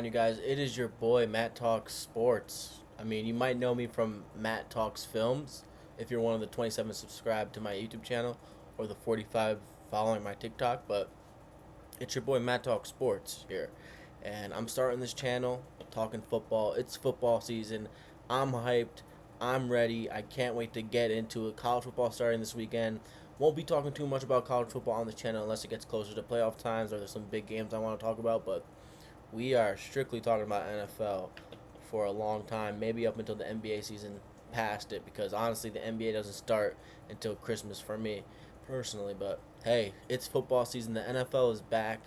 on, you guys? It is your boy, Matt Talks Sports. I mean, you might know me from Matt Talks Films if you're one of the 27 subscribed to my YouTube channel or the 45 following my TikTok, but it's your boy, Matt Talks Sports here. And I'm starting this channel talking football. It's football season. I'm hyped. I'm ready. I can't wait to get into it. College football starting this weekend. Won't be talking too much about college football on the channel unless it gets closer to playoff times or there's some big games I want to talk about, but we are strictly talking about NFL for a long time, maybe up until the NBA season past it, because honestly, the NBA doesn't start until Christmas for me personally. But hey, it's football season. The NFL is back,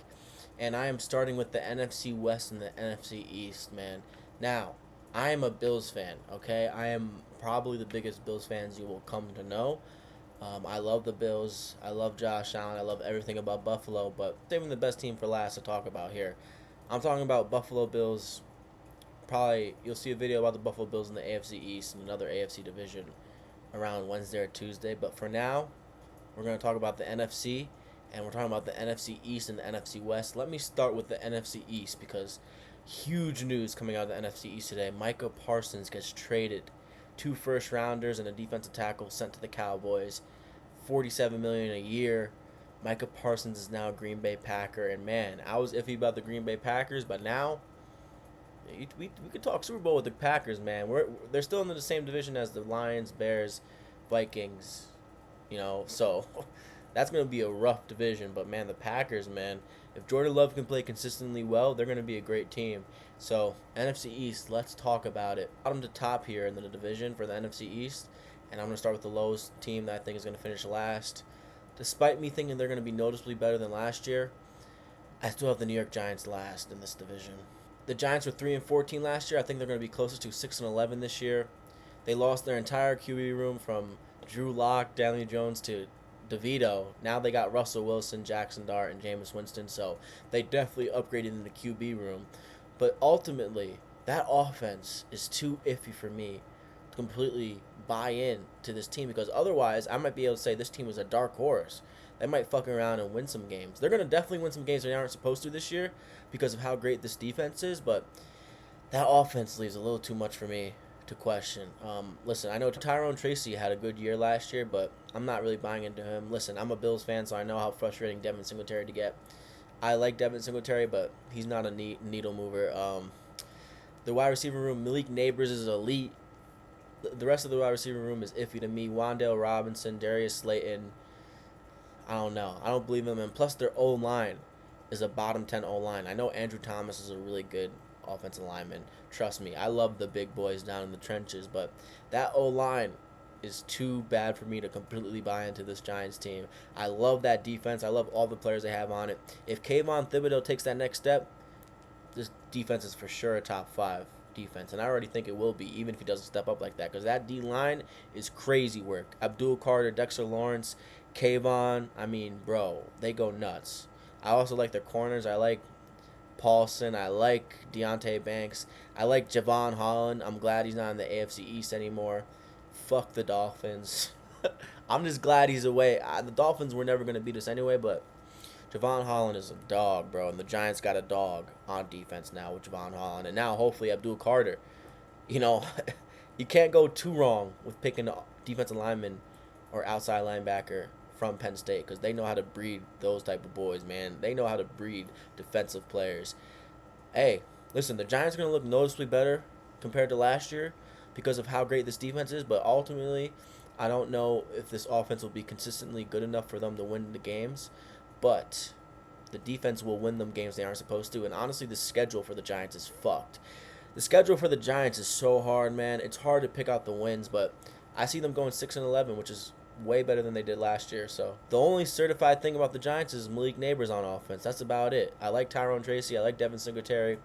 and I am starting with the NFC West and the NFC East, man. Now, I am a Bills fan, okay? I am probably the biggest Bills fans you will come to know. I love the Bills. I love Josh Allen. I love everything about Buffalo, but saving the best team for last to talk about here. I'm talking about Buffalo Bills. Probably you'll see a video about the Buffalo Bills in the AFC East and another AFC division around Wednesday or Tuesday. But for now, we're going to talk about the NFC, and we're talking about the NFC East and the NFC West. Let me start with the NFC East because huge news coming out of the NFC East today. Micah Parsons gets traded. 2 first rounders and a defensive tackle sent to the Cowboys. $47 million a year. Micah Parsons is now a Green Bay Packer, and man, I was iffy about the Green Bay Packers, but now we could talk Super Bowl with the Packers, man. They're still in the same division as the Lions, Bears, Vikings, so that's gonna be a rough division. But man, the Packers, man, if Jordan Love can play consistently well, they're gonna be a great team. So NFC East, let's talk about it. Bottom to top here in the division for the NFC East, and I'm gonna start with the lowest team that I think is gonna finish last. Despite me thinking they're going to be noticeably better than last year, I still have the New York Giants last in this division. The Giants were 3-14 last year. I think they're going to be closer to 6-11 this year. They lost their entire QB room from Drew Lock, Daniel Jones to DeVito. Now they got Russell Wilson, Jackson Dart, and Jameis Winston, so they definitely upgraded in the QB room. But ultimately, that offense is too iffy for me to completely buy in to this team, because otherwise I might be able to say this team was a dark horse. They might fuck around and win some games. They're going to definitely win some games they aren't supposed to this year because of how great this defense is, but that offense leaves a little too much for me to question. Listen, I know Tyrone Tracy had a good year last year, but I'm not really buying into him. Listen, I'm a Bills fan, so I know how frustrating Devin Singletary to get. I like Devin Singletary, but he's not a needle mover. The wide receiver room, Malik Neighbors is elite. The rest of the wide receiver room is iffy to me. Wan'Dale Robinson, Darius Slayton, I don't know. I don't believe them. And plus, their O-line is a bottom 10 O-line. I know Andrew Thomas is a really good offensive lineman. Trust me, I love the big boys down in the trenches, but that O-line is too bad for me to completely buy into this Giants team. I love that defense. I love all the players they have on it. If Kayvon Thibodeau takes that next step, this defense is for sure a top 5 defense, and I already think it will be, even if he doesn't step up like that, because that D-line is crazy work. Abdul Carter, Dexter Lawrence, Kayvon, I mean, bro, they go nuts. I also like their corners. I like Paulson. I like Deontay Banks. I like Javon Holland. I'm glad he's not in the AFC East anymore. Fuck the Dolphins. I'm just glad he's away. The Dolphins were never going to beat us anyway, but Javon Holland is a dog, bro, and the Giants got a dog on defense now with Javon Holland, and now hopefully Abdul Carter. You know, you can't go too wrong with picking a defensive lineman or outside linebacker from Penn State, because they know how to breed those type of boys, man. They know how to breed defensive players. Hey, listen, the Giants are going to look noticeably better compared to last year because of how great this defense is, but ultimately, I don't know if this offense will be consistently good enough for them to win the games. But the defense will win them games they aren't supposed to. And honestly, the schedule for the Giants is fucked. The schedule for the Giants is so hard, man. It's hard to pick out the wins, but I see them going 6-11, which is way better than they did last year. So the only certified thing about the Giants is Malik Neighbors on offense. That's about it. I like Tyrone Tracy. I like Devin Singletary.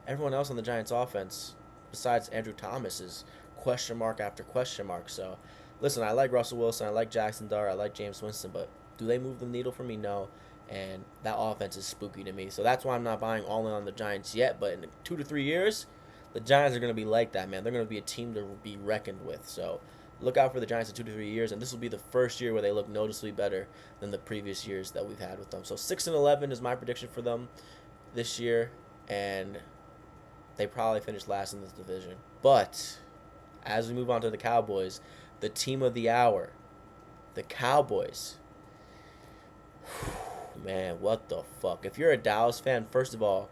Everyone else on the Giants offense, besides Andrew Thomas, is question mark after question mark. So listen, I like Russell Wilson. I like Jackson Dart. I like Jameis Winston, but do they move the needle for me? No. And that offense is spooky to me. So that's why I'm not buying all in on the Giants yet. But in 2 to 3 years, the Giants are going to be like that, man. They're going to be a team to be reckoned with. So look out for the Giants in 2 to 3 years. And this will be the first year where they look noticeably better than the previous years that we've had with them. So 6-11 is my prediction for them this year. And they probably finish last in this division. But as we move on to the Cowboys, the team of the hour, the Cowboys. Man, what the fuck? If you're a Dallas fan, first of all,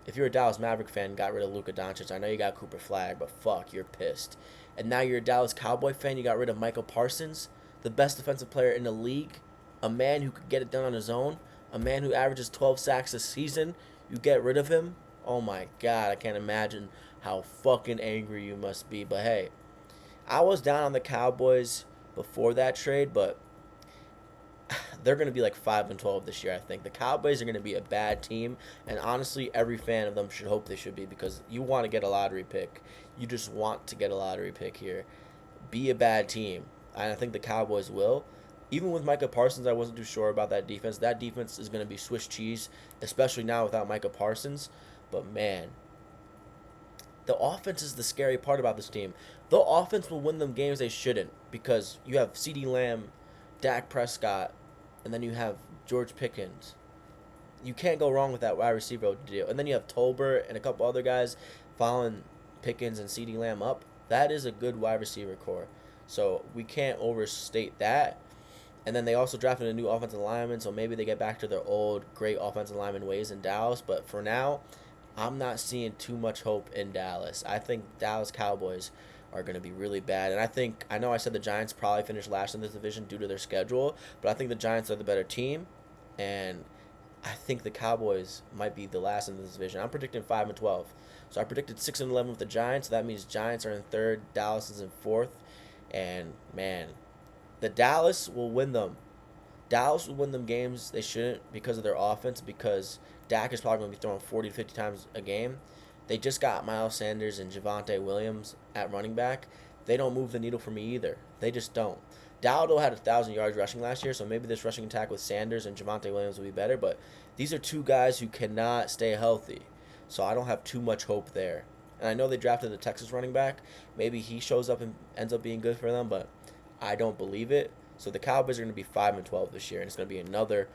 if you're a Dallas Maverick fan, got rid of Luka Doncic. I know you got Cooper Flag, but fuck, you're pissed. And now you're a Dallas Cowboy fan. You got rid of Michael Parsons, the best defensive player in the league, a man who could get it done on his own, a man who averages 12 sacks a season. You get rid of him? Oh my god, I can't imagine how fucking angry you must be. But hey, I was down on the Cowboys before that trade, but they're going to be like 5-12 this year. I think the Cowboys are going to be a bad team, and honestly, every fan of them should hope they should be, because you want to get a lottery pick. You just want to get a lottery pick here. Be a bad team, and I think the Cowboys will. Even with Micah Parsons, I wasn't too sure about that defense. That defense is going to be Swiss cheese, especially now without Micah Parsons. But man, the offense is the scary part about this team. The offense will win them games they shouldn't, because you have CeeDee Lamb, Dak Prescott, and then you have George Pickens. You can't go wrong with that wide receiver deal. And then you have Tolbert and a couple other guys following Pickens and CeeDee Lamb up. That is a good wide receiver core. So we can't overstate that. And then they also drafted a new offensive lineman, so maybe they get back to their old great offensive lineman ways in Dallas. But for now, I'm not seeing too much hope in Dallas. I think Dallas Cowboys are going to be really bad. And I know I said the Giants probably finish last in this division due to their schedule, but I think the Giants are the better team, and I think the Cowboys might be the last in this division. I'm predicting 5-12. So I predicted 6-11 with the Giants. So that means Giants are in third, Dallas is in fourth, and man, the Dallas will win them. Dallas will win them games they shouldn't because of their offense, because Dak is probably going to be throwing 40 to 50 times a game. They just got Miles Sanders and Javonte Williams at running back. They don't move the needle for me either. They just don't. Dowdle had 1,000 yards rushing last year, so maybe this rushing attack with Sanders and Javonte Williams will be better, but these are two guys who cannot stay healthy, so I don't have too much hope there. And I know they drafted the Texas running back. Maybe he shows up and ends up being good for them, but I don't believe it. So the Cowboys are going to be 5-12 this year, and it's going to be another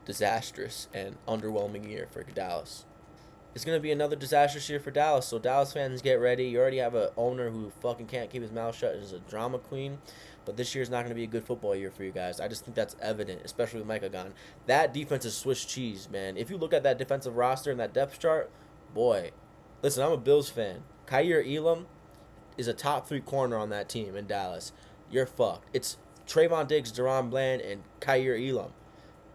disastrous and underwhelming year for Dallas. It's going to be another disastrous year for Dallas, so Dallas fans, get ready. You already have an owner who fucking can't keep his mouth shut and is a drama queen, but this year's not going to be a good football year for you guys. I just think that's evident, especially with Micah gone. That defense is Swiss cheese, man. If you look at that defensive roster and that depth chart, boy, listen, I'm a Bills fan. Kaiir Elam is a top 3 corner on that team in Dallas. You're fucked. It's Trayvon Diggs, Deron Bland, and Kaiir Elam.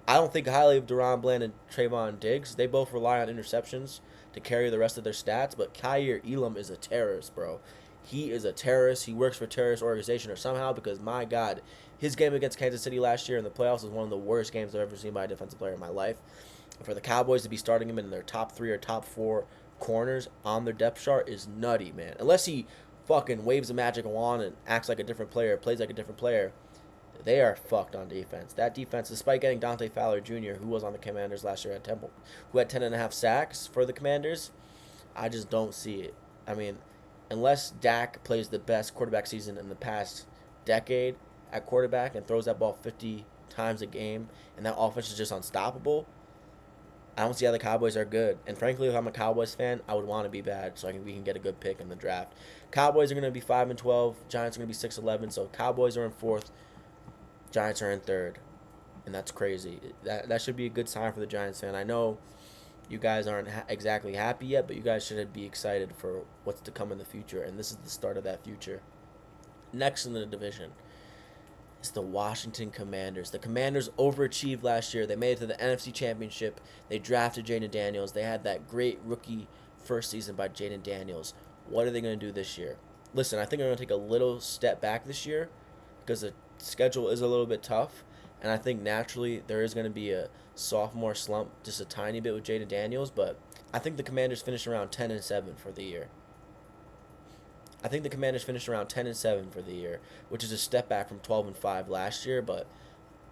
I don't think highly of Deron Bland and Trayvon Diggs. They both rely on interceptions to carry the rest of their stats, but Kaiir Elam is a terrorist, bro. He is a terrorist. He works for a terrorist organization or somehow, because, my God, his game against Kansas City last year in the playoffs was one of the worst games I've ever seen by a defensive player in my life. For the Cowboys to be starting him in their top 3 or top 4 corners on their depth chart is nutty, man. Unless he fucking waves a magic wand and acts like a different player, plays like a different player, they are fucked on defense. That defense, despite getting Dante Fowler Jr., who was on the Commanders last year at Temple, who had 10.5 sacks for the Commanders, I just don't see it. I mean, unless Dak plays the best quarterback season in the past decade at quarterback and throws that ball 50 times a game, and that offense is just unstoppable, I don't see how the Cowboys are good. And frankly, if I'm a Cowboys fan, I would want to be bad so we can get a good pick in the draft. Cowboys are going to be 5-12. Giants are going to be 6-11. So Cowboys are in 4th. Giants are in 3rd. And that's crazy. That should be a good sign for the Giants fan. I know you guys aren't exactly happy yet, but you guys should be excited for what's to come in the future. And this is the start of that future. Next in the division is the Washington Commanders. The Commanders overachieved last year. They made it to the NFC Championship. They drafted Jaden Daniels. They had that great rookie first season by Jaden Daniels. What are they going to do this year? Listen, I think they're going to take a little step back this year because the schedule is a little bit tough, and I think naturally there is going to be a sophomore slump just a tiny bit with Jaden Daniels, but I think the Commanders finished around 10-7 for the year. I think the Commanders finished around 10-7 for the year, which is a step back from 12-5 last year, but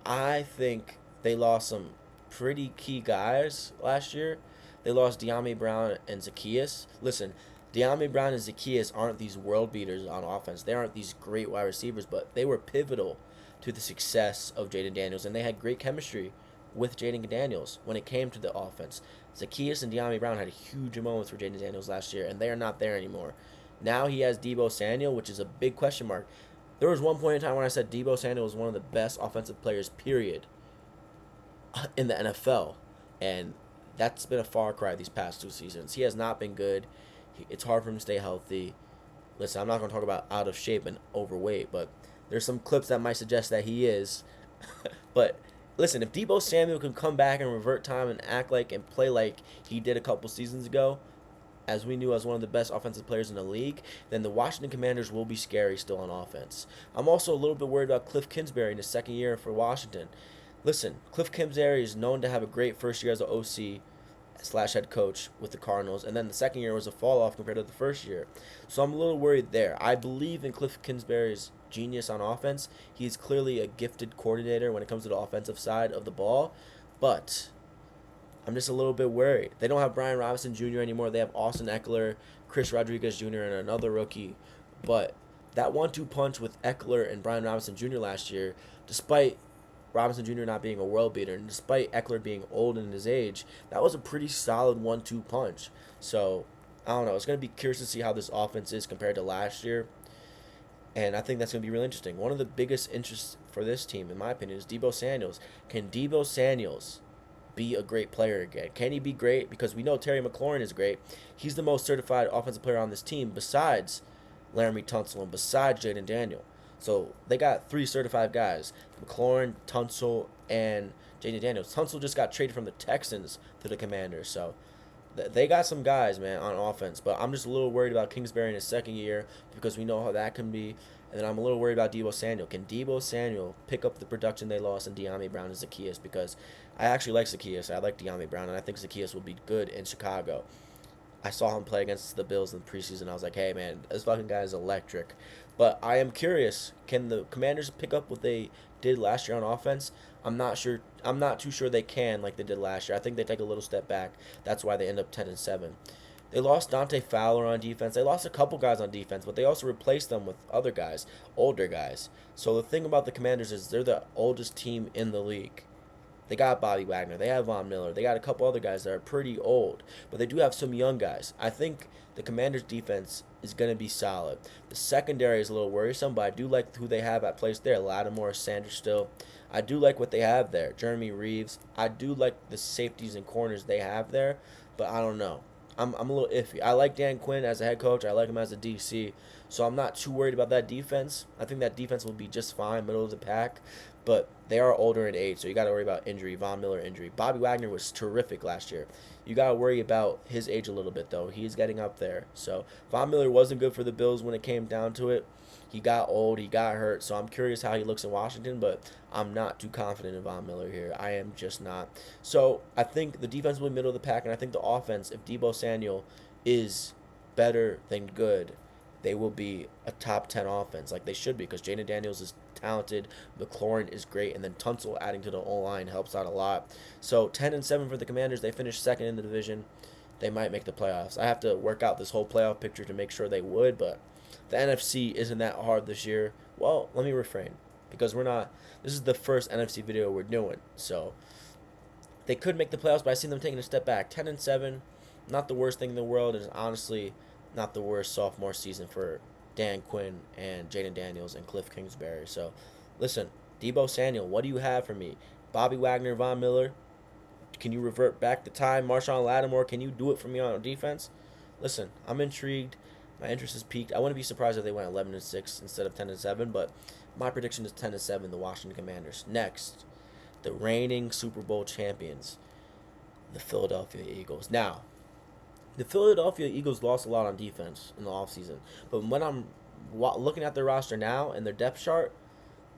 I think they lost some pretty key guys last year. They lost De'Ami Brown and Zaccheaus. Listen, De'Ami Brown and Zaccheaus aren't these world beaters on offense. They aren't these great wide receivers, but they were pivotal to the success of Jaden Daniels, and they had great chemistry with Jaden Daniels when it came to the offense. Zacchaeus and De'Ami Brown had huge moments for Jaden Daniels last year, and they are not there anymore. Now he has Deebo Samuel, which is a big question mark. There was one point in time when I said Deebo Samuel was one of the best offensive players, period, in the NFL. And that's been a far cry these past 2 seasons. He has not been good. It's hard for him to stay healthy. Listen, I'm not going to talk about out of shape and overweight, but there's some clips that might suggest that he is. But listen, if Deebo Samuel can come back and revert time and act like and play like he did a couple seasons ago, as we knew as one of the best offensive players in the league, then the Washington Commanders will be scary still on offense. I'm also a little bit worried about Cliff Kingsbury in his second year for Washington. Listen, Cliff Kingsbury is known to have a great first year as an OC slash head coach with the Cardinals, and then the second year was a fall off compared to the first year. So I'm a little worried there. I believe in Cliff Kingsbury's genius on offense. He's clearly a gifted coordinator when it comes to the offensive side of the ball, but I'm just a little bit worried. They don't have Brian Robinson Jr. anymore. They have Austin Eckler, Chris Rodriguez Jr., and another rookie. But that 1-2 punch with Eckler and Brian Robinson Jr. last year, despite Robinson Jr. not being a world beater, and despite Eckler being old in his age, that was a pretty solid 1-2 punch. So, I don't know. It's going to be curious to see how this offense is compared to last year. And I think that's going to be really interesting. One of the biggest interests for this team, in my opinion, is Deebo Samuels. Can Deebo Samuels be a great player again? Can he be great? Because we know Terry McLaurin is great. He's the most certified offensive player on this team besides Laramie Tunsil and besides Jaden Daniel. So they got 3 certified guys: McLaurin, Tunsil, and Jaden Daniels. Tunsil just got traded from the Texans to the Commanders. So they got some guys, man, on offense. But I'm just a little worried about Kingsbury in his second year because we know how that can be. And then I'm a little worried about Deebo Samuel. Can Deebo Samuel pick up the production they lost in De'Ami Brown and Zacchaeus? Because I actually like Zacchaeus. I like De'Ami Brown, and I think Zacchaeus will be good in Chicago. I saw him play against the Bills in the preseason. I was like, hey, man, this fucking guy is electric. But I am curious, can the Commanders pick up what they did last year on offense? I'm not sure. I'm not too sure they can like they did last year. I think they take a little step back. That's why they end up 10-7. They lost Dante Fowler on defense. They lost a couple guys on defense, but they also replaced them with other guys, older guys. So the thing about the Commanders is they're the oldest team in the league. They got Bobby Wagner. They have Von Miller. They got a couple other guys that are pretty old, but they do have some young guys. I think the Commanders' defense is going to be solid. The secondary is a little worrisome, but I do like who they have at place there. Lattimore, Sanders still. I do like what they have there. Jeremy Reeves. I do like the safeties and corners they have there, but I don't know. I'm a little iffy. I like Dan Quinn as a head coach. I like him as a DC. So I'm not too worried about that defense. I think that defense will be just fine, middle of the pack. But they are older in age, so you got to worry about injury, Von Miller injury. Bobby Wagner was terrific last year. You got to worry about his age a little bit, though. He's getting up there. So Von Miller wasn't good for the Bills when it came down to it. He got old. He got hurt. So I'm curious how he looks in Washington, but I'm not too confident in Von Miller here. I am just not. So I think the defense will be middle of the pack, and I think the offense, if Deebo Samuel is better than good, they will be a top 10 offense like they should be because Jaden Daniels is talented, McLaurin is great, and then Tunsil adding to the O-line helps out a lot. So 10-7 for the Commanders. They finished second in the division. They might make the playoffs. I have to work out this whole playoff picture to make sure they would, but the NFC isn't that hard this year. Well, let me refrain because we're not. This is the first NFC video we're doing, so they could make the playoffs, but I see them taking a step back. 10-7, not the worst thing in the world. It's honestly not the worst sophomore season for Dan Quinn and Jaden Daniels and Cliff Kingsbury. So, listen, Deebo Samuel, what do you have for me? Bobby Wagner, Von Miller, can you revert back the time? Marshawn Lattimore, can you do it for me on defense? Listen, I'm intrigued. My interest is peaked. I wouldn't be surprised if they went 11-6 instead of 10-7, but my prediction is 10-7, the Washington Commanders. Next, the reigning Super Bowl champions, the Philadelphia Eagles. Now, the Philadelphia Eagles lost a lot on defense in the offseason. But when I'm looking at their roster now and their depth chart,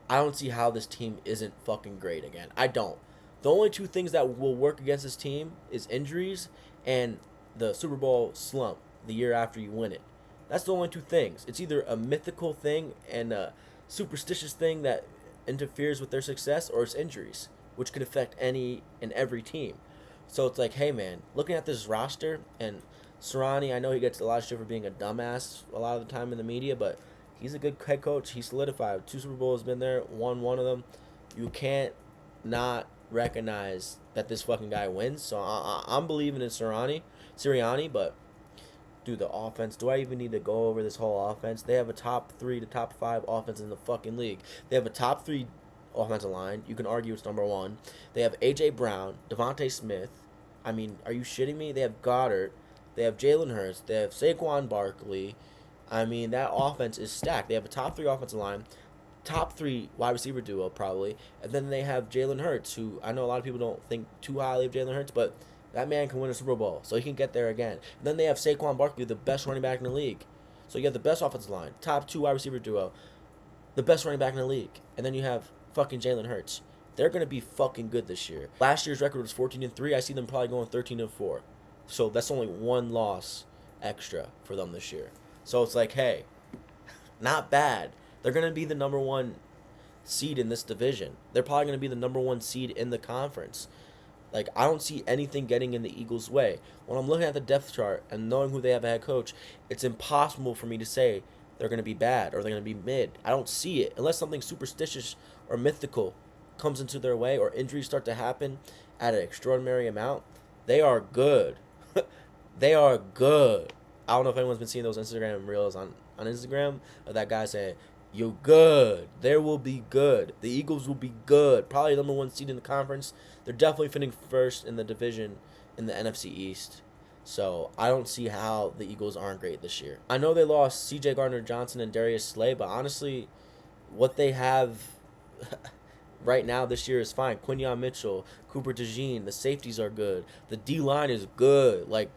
I don't see how this team isn't fucking great again. I don't. The only 2 things that will work against this team is injuries and the Super Bowl slump the year after you win it. That's the only 2 things. It's either a mythical thing and a superstitious thing that interferes with their success, or it's injuries, which could affect any and every team. So it's like, hey, man, looking at this roster, and Sirianni, I know he gets a lot of shit for being a dumbass a lot of the time in the media, but he's a good head coach. He's solidified. 2 Super Bowls been there, won one of them. You can't not recognize that this fucking guy wins. So I'm believing in Sirianni, but dude, the offense. Do I even need to go over this whole offense? They have a top 3 to top 5 offense in the fucking league. They have a top 3 offensive line. You can argue it's number 1. They have A.J. Brown, Devontae Smith. I mean, are you shitting me? They have Goddard. They have Jalen Hurts. They have Saquon Barkley. I mean, that offense is stacked. They have a top 3 offensive line, top 3 wide receiver duo probably, and then they have Jalen Hurts, who I know a lot of people don't think too highly of Jalen Hurts, but that man can win a Super Bowl, so he can get there again. And then they have Saquon Barkley, the best running back in the league. So you have the best offensive line, top 2 wide receiver duo, the best running back in the league, and then you have fucking Jalen Hurts. They're gonna be fucking good this year. Last year's record was 14-3. I see them probably going 13-4. So that's only 1 loss extra for them this year. So it's like, hey, not bad. They're gonna be the number 1 seed in this division. They're probably gonna be the number 1 seed in the conference. Like, I don't see anything getting in the Eagles' way. When I'm looking at the depth chart and knowing who they have a head coach, it's impossible for me to say they're going to be bad or they're going to be mid. I don't see it. Unless something superstitious or mythical comes into their way or injuries start to happen at an extraordinary amount, they are good. They are good. I don't know if anyone's been seeing those Instagram reels on Instagram of that guy saying, "You good. They will be good. The Eagles will be good. Probably number 1 seed in the conference. They're definitely finishing first in the division in the NFC East. So I don't see how the Eagles aren't great this year. I know they lost C.J. Gardner-Johnson and Darius Slay, but honestly, what they have right now this year is fine. Quinyon Mitchell, Cooper DeJean, the safeties are good. The D-line is good. Like,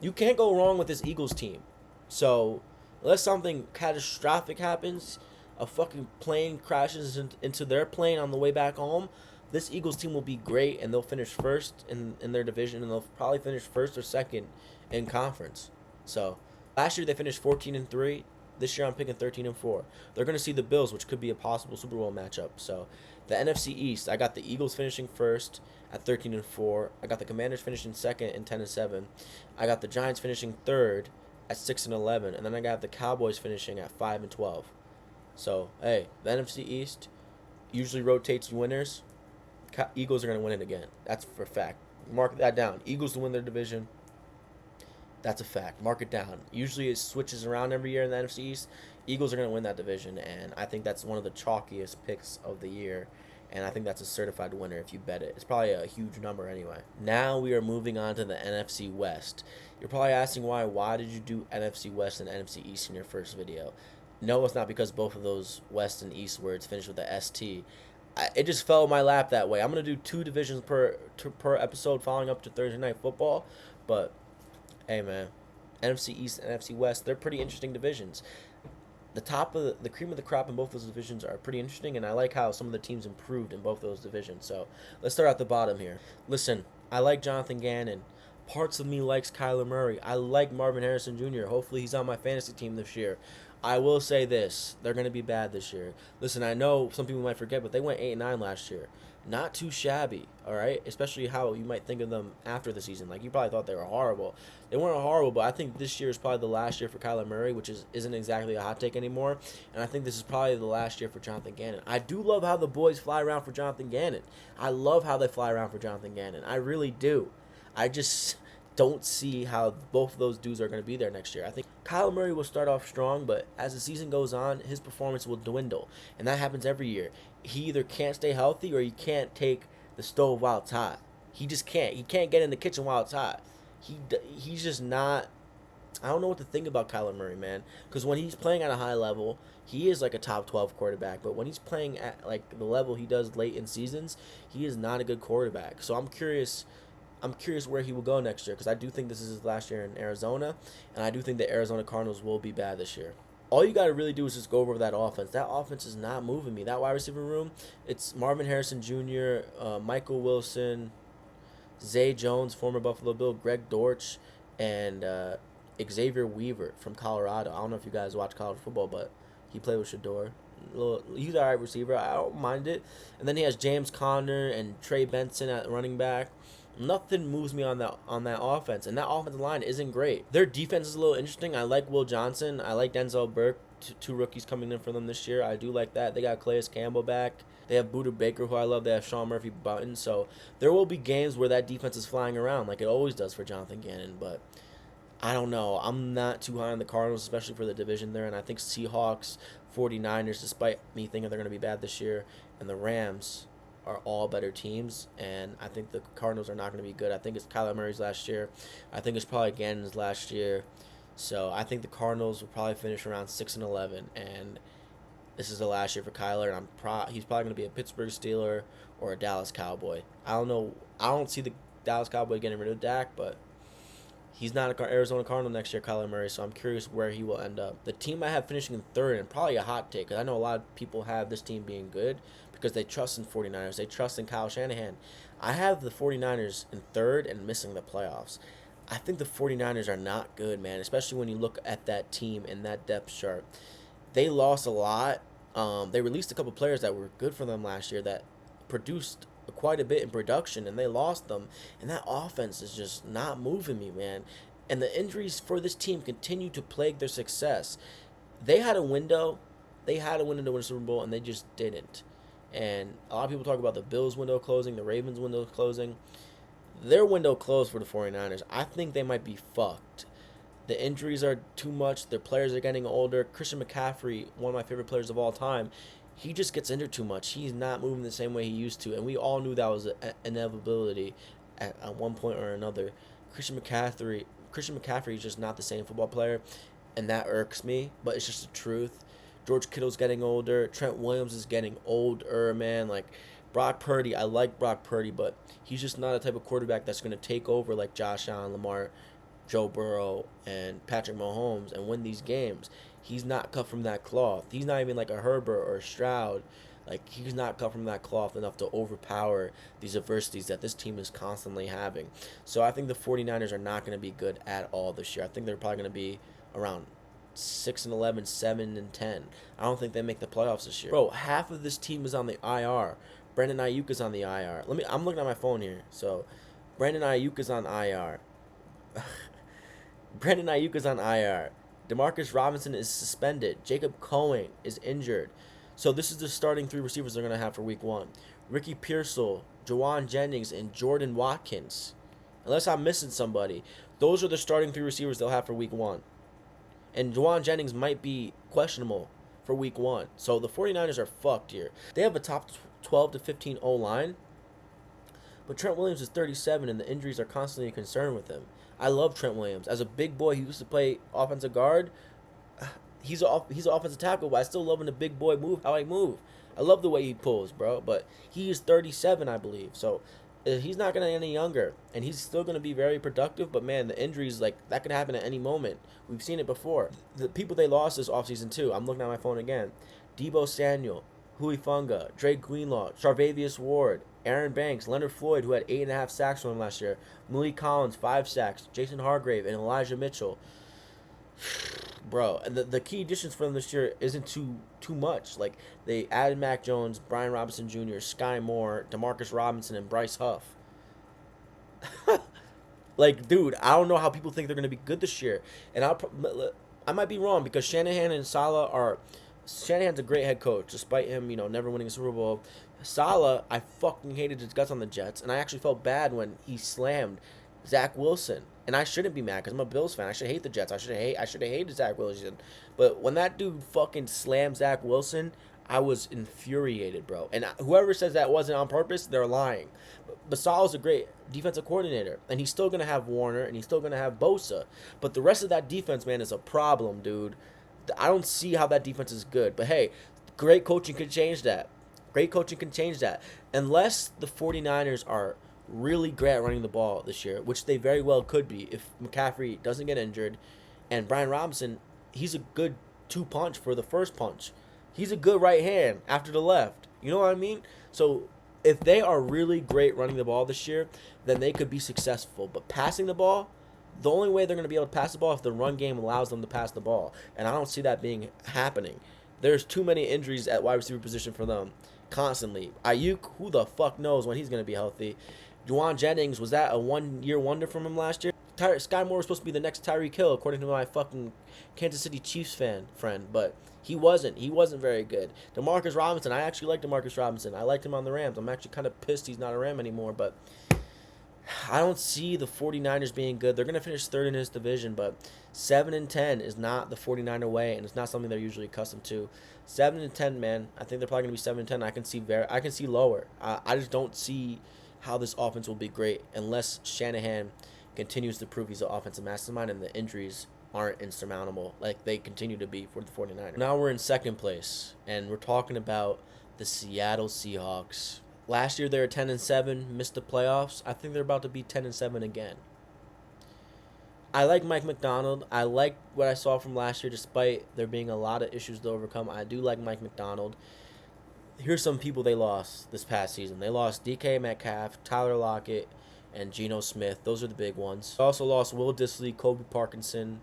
you can't go wrong with this Eagles team. So unless something catastrophic happens, a fucking plane crashes into their plane on the way back home, this Eagles team will be great, and they'll finish first in their division, and they'll probably finish first or second in conference. So last year they finished 14-3. This year I'm picking 13-4. They're going to see the Bills, which could be a possible Super Bowl matchup. So the NFC East, I got the Eagles finishing first at 13-4. I got the Commanders finishing second at 10-7. I got the Giants finishing third at 6-11, and then I got the Cowboys finishing at 5-12. So hey, the NFC East usually rotates winners. Eagles are going to win it again. That's for a fact. Mark that down. Eagles to win their division. That's a fact. Mark it down. Usually it switches around every year in the NFC East. Eagles are going to win that division, and I think that's one of the chalkiest picks of the year, and I think that's a certified winner if you bet it. It's probably a huge number anyway. Now we are moving on to the NFC West. You're probably asking why. Why did you do NFC West and NFC East in your first video? No, it's not because both of those West and East words finish with a ST. It just fell in my lap that way. I'm going to do 2 divisions per episode following up to Thursday Night Football. But, hey, man, NFC East and NFC West, they're pretty interesting divisions. The top of the cream of the crop in both those divisions are pretty interesting, and I like how some of the teams improved in both those divisions. So let's start at the bottom here. Listen, I like Jonathan Gannon. Parts of me likes Kyler Murray. I like Marvin Harrison Jr. Hopefully he's on my fantasy team this year. I will say this. They're going to be bad this year. Listen, I know some people might forget, but they went 8-9 last year. Not too shabby, all right? Especially how you might think of them after the season. Like, you probably thought they were horrible. They weren't horrible, but I think this year is probably the last year for Kyler Murray, which isn't exactly a hot take anymore. And I think this is probably the last year for Jonathan Gannon. I do love how the boys fly around for Jonathan Gannon. I love how they fly around for Jonathan Gannon. I really do. I just don't see how both of those dudes are going to be there next year. I think Kyler Murray will start off strong, but as the season goes on, his performance will dwindle. And that happens every year. He either can't stay healthy or he can't take the stove while it's hot. He just can't. He can't get in the kitchen while it's hot. He's just not. I don't know what to think about Kyler Murray, man. Because when he's playing at a high level, he is like a top 12 quarterback. But when he's playing at like the level he does late in seasons, he is not a good quarterback. So I'm curious where he will go next year, because I do think this is his last year in Arizona, and I do think the Arizona Cardinals will be bad this year. All you got to really do is just go over that offense. That offense is not moving me. That wide receiver room, it's Marvin Harrison Jr., Michael Wilson, Zay Jones, former Buffalo Bill, Greg Dortch, and Xavier Weaver from Colorado. I don't know if you guys watch college football, but he played with Shador. He's an all right receiver. I don't mind it. And then he has James Conner and Trey Benson at running back. Nothing moves me on that offense, and that offensive line isn't great. Their defense is a little interesting. I like Will Johnson. I like Denzel Burke, two rookies coming in for them this year. I do like that. They got Calais Campbell back. They have Buda Baker, who I love. They have Sean Murphy Bunting. So there will be games where that defense is flying around like it always does for Jonathan Gannon. But I don't know. I'm not too high on the Cardinals, especially for the division there. And I think Seahawks, 49ers, despite me thinking they're going to be bad this year, and the Rams are all better teams. And I think the Cardinals are not going to be good. I think it's Kyler Murray's last year. I think it's probably Gannon's last year. So I think the Cardinals will probably finish around 6-11. And this is the last year for Kyler. And he's probably going to be a Pittsburgh Steeler or a Dallas Cowboy. I don't know. I don't see the Dallas Cowboy getting rid of Dak, but he's not an Arizona Cardinal next year, Kyler Murray, so I'm curious where he will end up. The team I have finishing in third, and probably a hot take, because I know a lot of people have this team being good because they trust in 49ers. They trust in Kyle Shanahan. I have the 49ers in third and missing the playoffs. I think the 49ers are not good, man, especially when you look at that team and that depth chart. They lost a lot. They released a couple players that were good for them last year that produced quite a bit in production, and they lost them, and that offense is just not moving me, man. And the injuries for this team continue to plague their success. They had a window to win a Super Bowl, and they just didn't. And a lot of people talk about the Bills window closing, the Ravens window closing. Their window closed for the 49ers. I think they might be fucked. The injuries are too much. Their players are getting older. Christian McCaffrey, one of my favorite players of all time, he just gets injured too much. He's not moving the same way he used to, and we all knew that was an inevitability at one point or another. Christian McCaffrey is just not the same football player, and that irks me, but it's just the truth. George Kittle's getting older. Trent Williams is getting older, man. Like, Brock Purdy, I like Brock Purdy, but he's just not a type of quarterback that's going to take over like Josh Allen, Lamar, Joe Burrow, and Patrick Mahomes and win these games. He's not cut from that cloth. He's not even like a Herbert or a Stroud. Like, he's not cut from that cloth enough to overpower these adversities that this team is constantly having. So I think the 49ers are not going to be good at all this year. I think they're probably going to be around 6-11, 7-10. I don't think they make the playoffs this year. Bro, half of this team is on the IR. Brandon Ayuk is on the IR. I'm looking at my phone here. So, Brandon Ayuk is on IR. Brandon Ayuk is on IR. Demarcus Robinson is suspended. Jacob Cohen is injured. So this is the starting three receivers they're going to have for week 1. Ricky Pearsall, Jawan Jennings, and Jordan Watkins. Unless I'm missing somebody. Those are the starting three receivers they'll have for week 1. And Jawan Jennings might be questionable for week 1. So the 49ers are fucked here. They have a top 12 to 15 O-line. But Trent Williams is 37, and the injuries are constantly a concern with him. I love Trent Williams. As a big boy, he used to play offensive guard. He's an offensive tackle, but I still love him the big boy move, how I move. I love the way he pulls, bro. But he is 37, I believe. So he's not going to get any younger. And he's still going to be very productive. But, man, the injuries, like, that could happen at any moment. We've seen it before. The people they lost this offseason, too. I'm looking at my phone again. Deebo Samuel, Hui Funga, Drake Greenlaw, Charvarius Ward, Aaron Banks, Leonard Floyd, who had 8.5 sacks from him last year, Malik Collins, 5 sacks, Jason Hargrave, and Elijah Mitchell. Bro, and the key additions for them this year isn't too much. Like, they added Mac Jones, Brian Robinson Jr., Sky Moore, Demarcus Robinson, and Bryce Huff. Like, dude, I don't know how people think they're going to be good this year. And I might be wrong, because Shanahan and Shanahan's a great head coach, despite him, never winning a Super Bowl. Saleh, I fucking hated his guts on the Jets, and I actually felt bad when he slammed Zach Wilson. And I shouldn't be mad, because I'm a Bills fan. I should hate the Jets. I should have hated Zach Wilson. But when that dude fucking slammed Zach Wilson, I was infuriated, bro. And whoever says that wasn't on purpose, they're lying. But Saleh's a great defensive coordinator, and he's still going to have Warner, and he's still going to have Bosa. But the rest of that defense, man, is a problem, dude. I don't see how that defense is good. But, hey, great coaching could change that. Great coaching can change that. Unless the 49ers are really great at running the ball this year, which they very well could be if McCaffrey doesn't get injured. And Brian Robinson, he's a good 2-punch for the first punch. He's a good right hand after the left. You know what I mean? So if they are really great running the ball this year, then they could be successful. But passing the ball, the only way they're going to be able to pass the ball is if the run game allows them to pass the ball. And I don't see that being happening. There's too many injuries at wide receiver position for them constantly. Ayuk, who the fuck knows when he's going to be healthy. Juwan Jennings, was that a 1-year wonder from him last year? Sky Moore was supposed to be the next Tyreek Hill, according to my fucking Kansas City Chiefs friend, but he wasn't. He wasn't very good. Demarcus Robinson, I actually like Demarcus Robinson. I liked him on the Rams. I'm actually kind of pissed he's not a Ram anymore, but I don't see the 49ers being good. They're going to finish third in his division, but 7-10 is not the 49er way, and it's not something they're usually accustomed to. 7-10, man. I think they're probably going to be 7-10. I can see lower. I just don't see how this offense will be great unless Shanahan continues to prove he's an offensive mastermind and the injuries aren't insurmountable like they continue to be for the 49ers. Now we're in second place, and we're talking about the Seattle Seahawks. Last year they were 10-7, missed the playoffs. I think they're about to be 10-7 again. I like Mike Macdonald. I like what I saw from last year, despite there being a lot of issues to overcome. I do like Mike Macdonald. Here's some people they lost this past season. They lost DK Metcalf, Tyler Lockett, and Geno Smith. Those are the big ones. They also lost Will Dissly, Kobe Parkinson.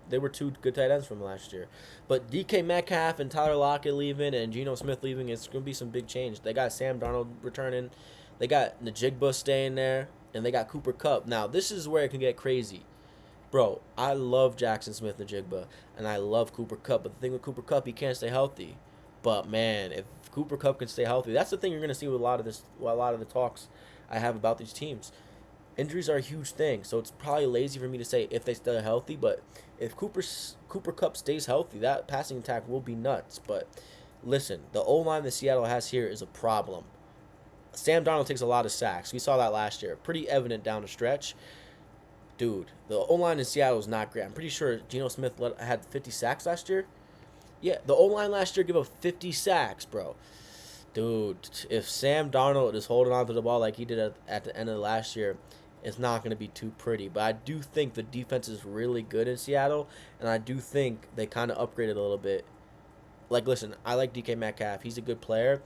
They were two good tight ends from last year. But DK Metcalf and Tyler Lockett leaving and Geno Smith leaving, it's going to be some big change. They got Sam Darnold returning. They got Najigba staying there. And they got Cooper Kupp. Now, this is where it can get crazy. Bro, I love Jackson Smith-Njigba, and I love Cooper Kupp. But the thing with Cooper Kupp, he can't stay healthy. But, man, if Cooper Kupp can stay healthy, that's the thing you're going to see with a lot of the talks I have about these teams. Injuries are a huge thing, so it's probably lazy for me to say if they stay healthy. But if Cooper Kupp stays healthy, that passing attack will be nuts. But listen, the O-line that Seattle has here is a problem. Sam Darnold takes a lot of sacks. We saw that last year. Pretty evident down the stretch. Dude, the O-line in Seattle is not great. I'm pretty sure Geno Smith had 50 sacks last year. Yeah, the O-line last year gave up 50 sacks, bro. Dude, if Sam Darnold is holding on to the ball like he did at the end of last year, it's not going to be too pretty. But I do think the defense is really good in Seattle, and I do think they kind of upgraded a little bit. Like, listen, I like DK Metcalf. He's a good player.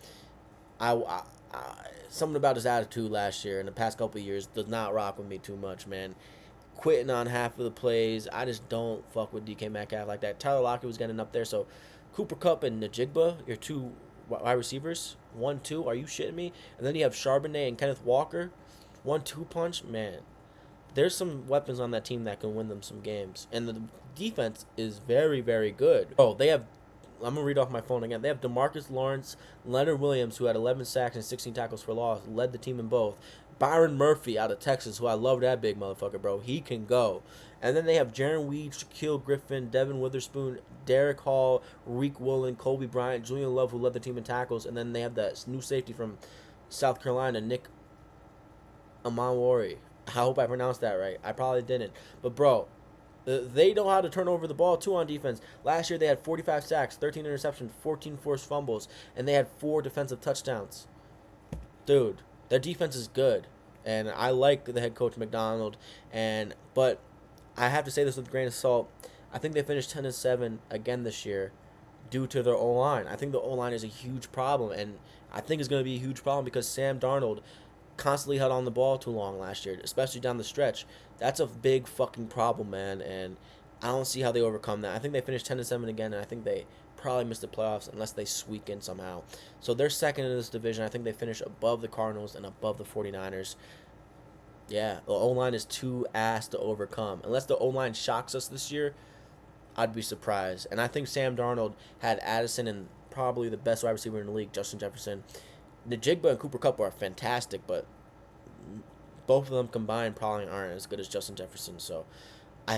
Something about his attitude last year and the past couple of years does not rock with me too much, man. Quitting on half of the plays. I just don't fuck with DK Metcalf like that. Tyler Lockett was getting up there, so Cooper Kupp and Najigba, your two wide receivers, 1-2. Are you shitting me? And then you have Charbonnet and Kenneth Walker, 1-2 punch. Man, there's some weapons on that team that can win them some games, and the defense is very, very good. Oh, they have. I'm gonna read off my phone again. They have DeMarcus Lawrence, Leonard Williams, who had 11 sacks and 16 tackles for loss, led the team in both. Byron Murphy out of Texas, who I love that big motherfucker, bro. He can go. And then they have Jaron Weed, Shaquille Griffin, Devin Witherspoon, Derek Hall, Reek Woolen, Kobe Bryant, Julian Love, who led the team in tackles. And then they have that new safety from South Carolina, Nick Amanwari. I hope I pronounced that right. I probably didn't. But, bro, they know how to turn over the ball, too, on defense. Last year they had 45 sacks, 13 interceptions, 14 forced fumbles, and they had 4 defensive touchdowns. Dude, their defense is good, and I like the head coach Macdonald. But I have to say this with a grain of salt. I think they finished 10-7 again this year due to their O-line. I think the O-line is a huge problem, and I think it's going to be a huge problem because Sam Darnold constantly held on the ball too long last year, especially down the stretch. That's a big fucking problem, man, and I don't see how they overcome that. I think they finished 10-7 again, and I think they probably miss the playoffs unless they squeak in somehow. So they're second in this division. I think they finish above the Cardinals and above the 49ers. Yeah, the O-line is too ass to overcome. Unless the O-line shocks us this year, I'd be surprised. And I think Sam Darnold had Addison and probably the best wide receiver in the league, Justin Jefferson. Najigba and Cooper Kupp are fantastic, but both of them combined probably aren't as good as Justin Jefferson. So I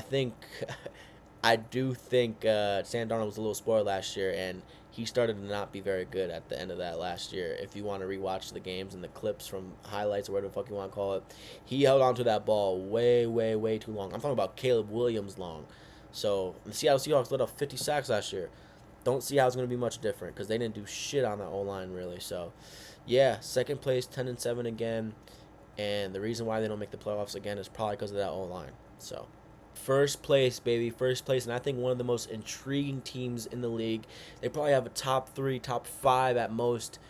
do think Sam Darnold was a little spoiled last year, and he started to not be very good at the end of that last year. If you want to rewatch the games and the clips from highlights or whatever the fuck you want to call it, he held on to that ball way, way, way too long. I'm talking about Caleb Williams long. So the Seattle Seahawks let off 50 sacks last year. Don't see how it's going to be much different because they didn't do shit on the O-line, really. So, yeah, second place, 10-7 again. And the reason why they don't make the playoffs again is probably because of that O-line. So, first place, baby, first place. And I think one of the most intriguing teams in the league. They probably have a top 3, top 5 at most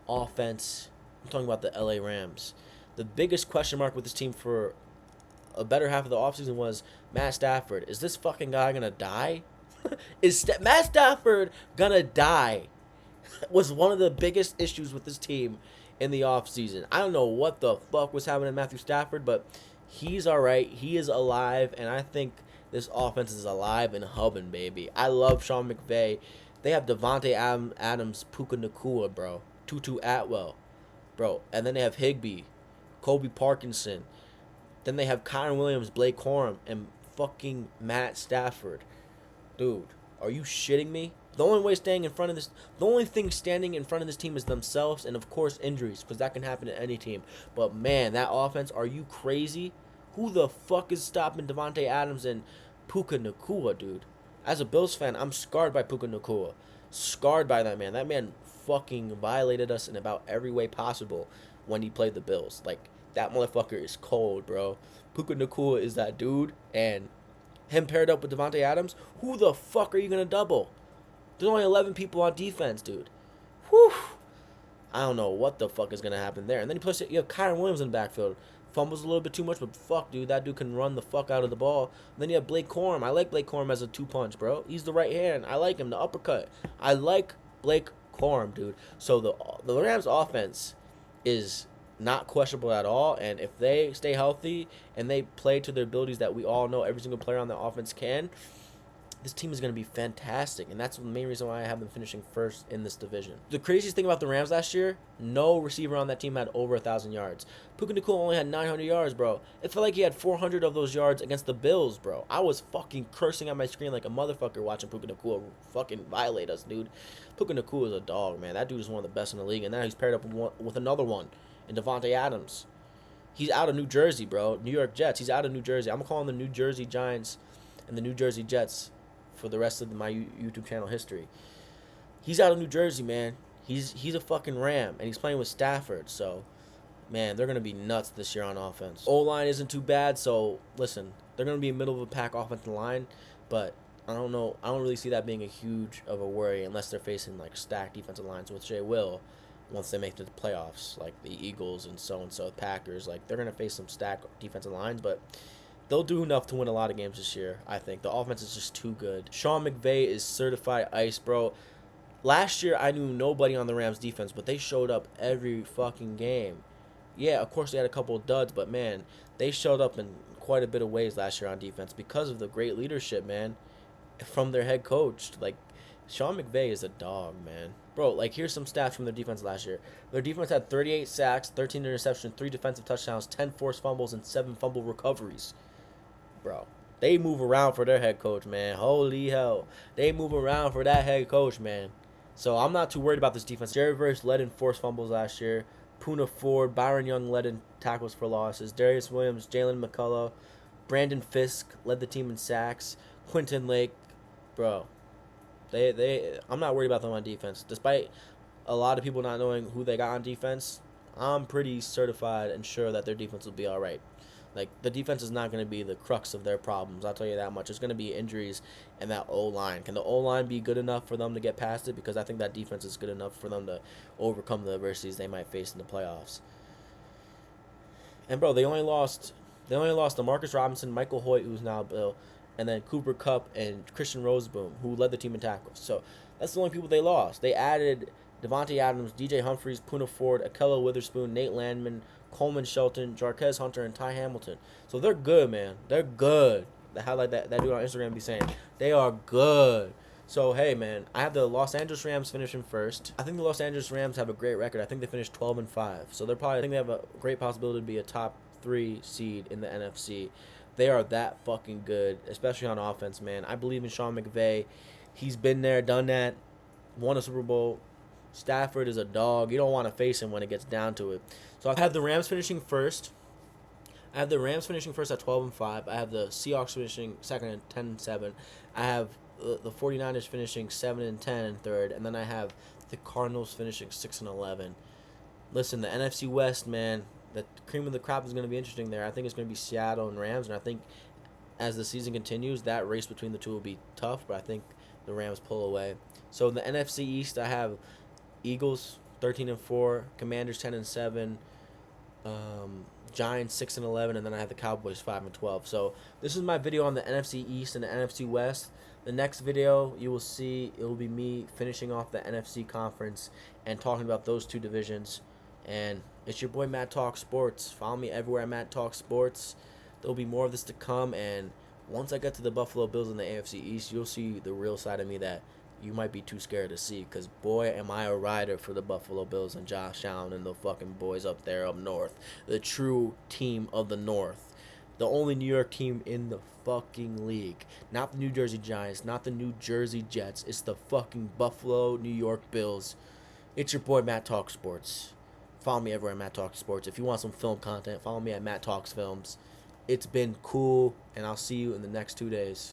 offense. I'm talking about the LA Rams. The biggest question mark with this team for a better half of the offseason was Matt Stafford. Is this fucking guy going to die? Matt Stafford going to die? Was one of the biggest issues with this team in the offseason. I don't know what the fuck was happening to Matthew Stafford, but He's all right. He is alive, and I think this offense is alive and hubbing, baby. I love Sean McVay. They have Devontae Adams, Puka Nacua, bro. Tutu Atwell, bro. And then they have Higbee, Kobe Parkinson. Then they have Kyron Williams, Blake Corum, and fucking Matt Stafford. Dude, are you shitting me? The only thing standing in front of this team is themselves, and of course injuries, because that can happen to any team. But man, that offense, are you crazy? Who the fuck is stopping Devontae Adams and Puka Nacua, dude? As a Bills fan, I'm scarred by Puka Nacua. Scarred by that man. That man fucking violated us in about every way possible when he played the Bills. Like, that motherfucker is cold, bro. Puka Nacua is that dude, and him paired up with Devontae Adams, who the fuck are you going to double? There's only 11 people on defense, dude. Whew. I don't know what the fuck is going to happen there. And then you have Kyron Williams in the backfield. Fumbles a little bit too much, but fuck, dude. That dude can run the fuck out of the ball. And then you have Blake Corum. I like Blake Corum as a two-punch, bro. He's the right hand. I like him, the uppercut. I like Blake Corum, dude. So the Rams' offense is not questionable at all, and if they stay healthy and they play to their abilities that we all know every single player on the offense can, this team is going to be fantastic, and that's the main reason why I have them finishing first in this division. The craziest thing about the Rams last year, no receiver on that team had over 1,000 yards. Puka Nacua only had 900 yards, bro. It felt like he had 400 of those yards against the Bills, bro. I was fucking cursing at my screen like a motherfucker watching Puka Nacua fucking violate us, dude. Puka Nacua is a dog, man. That dude is one of the best in the league, and now he's paired up with another one in Devontae Adams. He's out of New Jersey, bro. New York Jets. He's out of New Jersey. I'm calling the New Jersey Giants and the New Jersey Jets for the rest of my YouTube channel history. He's out of New Jersey, man. He's a fucking Ram, and he's playing with Stafford. So, man, they're going to be nuts this year on offense. O-line isn't too bad, so, listen, they're going to be middle of the pack offensive line, but I don't know. I don't really see that being a huge of a worry unless they're facing, like, stacked defensive lines, which they will once they make it to the playoffs, like the Eagles and so Packers. Like, they're going to face some stacked defensive lines, but they'll do enough to win a lot of games this year, I think. The offense is just too good. Sean McVay is certified ice, bro. Last year, I knew nobody on the Rams defense, but they showed up every fucking game. Yeah, of course, they had a couple of duds, but, man, they showed up in quite a bit of ways last year on defense because of the great leadership, man, from their head coach. Like, Sean McVay is a dog, man. Bro, like, here's some stats from their defense last year. Their defense had 38 sacks, 13 interceptions, 3 defensive touchdowns, 10 forced fumbles, and 7 fumble recoveries. Bro, they move around for their head coach, man. Holy hell. They move around for that head coach, man. So I'm not too worried about this defense. Jerry Rice led in forced fumbles last year. Poona Ford, Byron Young led in tackles for losses. Darius Williams, Jalen McCullough, Brandon Fisk led the team in sacks. Quentin Lake, bro. I'm not worried about them on defense. Despite a lot of people not knowing who they got on defense, I'm pretty certified and sure that their defense will be all right. Like, the defense is not going to be the crux of their problems. I'll tell you that much. It's going to be injuries and that O-line. Can the O-line be good enough for them to get past it? Because I think that defense is good enough for them to overcome the adversities they might face in the playoffs. And, bro, they only lost DeMarcus Robinson, Michael Hoyt, who's now Bill, and then Cooper Kupp and Christian Roseboom, who led the team in tackles. So that's the only people they lost. They added Devontae Adams, DJ Humphries, Poona Ford, Ahkello Witherspoon, Nate Landman, Coleman Shelton, Jarquez Hunter, and Ty Hamilton. So they're good, man. They're good. How like that dude on Instagram be saying. They are good. So, hey, man, I have the Los Angeles Rams finishing first. I think the Los Angeles Rams have a great record. I think they finished 12-5. So I think they have a great possibility to be a top 3 seed in the NFC. They are that fucking good, especially on offense, man. I believe in Sean McVay. He's been there, done that, won a Super Bowl. Stafford is a dog. You don't want to face him when it gets down to it. So I have the Rams finishing first. I have the Rams finishing first at 12-5. I have the Seahawks finishing second at 10-7. I have the 49ers finishing 7-10 in third, and then I have the Cardinals finishing 6-11. Listen, the NFC West, man, the cream of the crop is going to be interesting there. I think it's going to be Seattle and Rams, and I think as the season continues, that race between the two will be tough, but I think the Rams pull away. So in the NFC East, I have Eagles 13-4, Commanders 10-7, Giants 6-11, and then I have the Cowboys 5-12. So this is my video on the NFC East and the NFC West. The next video you will see, it will be me finishing off the NFC conference and talking about those two divisions. And it's your boy Matt Talk Sports. Follow me everywhere at Matt Talk Sports. there'll be more of this to come. And once I get to the Buffalo Bills in the AFC East, you'll see the real side of me that you might be too scared to see. Because, boy, am I a rider for the Buffalo Bills and Josh Allen and the fucking boys up there up north. The true team of the North. The only New York team in the fucking league. Not the New Jersey Giants, not the New Jersey Jets. It's the fucking Buffalo, New York Bills. It's your boy, Matt Talks Sports. Follow me everywhere at Matt Talks Sports. If you want some film content, follow me at Matt Talks Films. It's been cool, and I'll see you in the next 2 days.